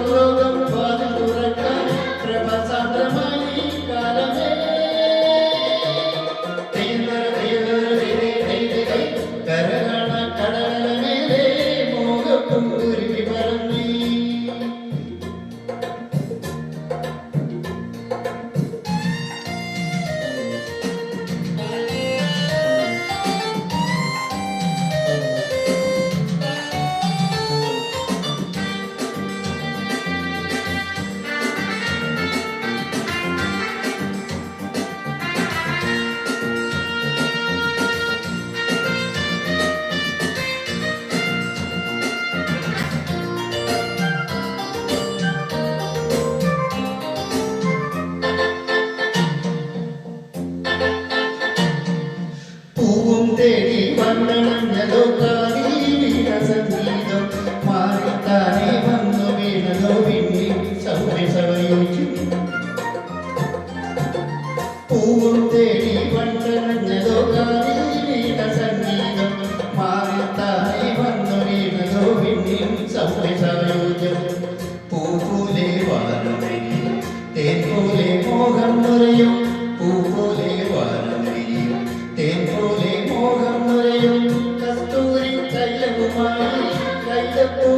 ലോകം വാതിൽ തുറക്കാൻ പ്രഭസാന്ദ്രമായി കാലമേ കരകാണ കടലമേലെ മോഹപ്പുരുകി പറഞ്ഞി പൂവും തേടി വന്നണഞ്ഞതോ കാലി വീണ സംഗീതം മാറിത്താനെ വന്നു വീണതോ പിന്നെ സൗരസവയോച്ചു പൂവും തേടി വന്നണഞ്ഞതോ കാലി വീണ സംഗീതം മാറിത്താനെ വന്നു വീണതോ പിന്നെ സൗരസവയോജം പൂപോലെ വാരണമേ തേൻ പോലെ മോഹം നിറയും പൂപോലെ വാരണമേ തേൻ പോലെ മോഹം നിറയും കസ്തൂരി തൈലവുമായി കൈലപ്പൂ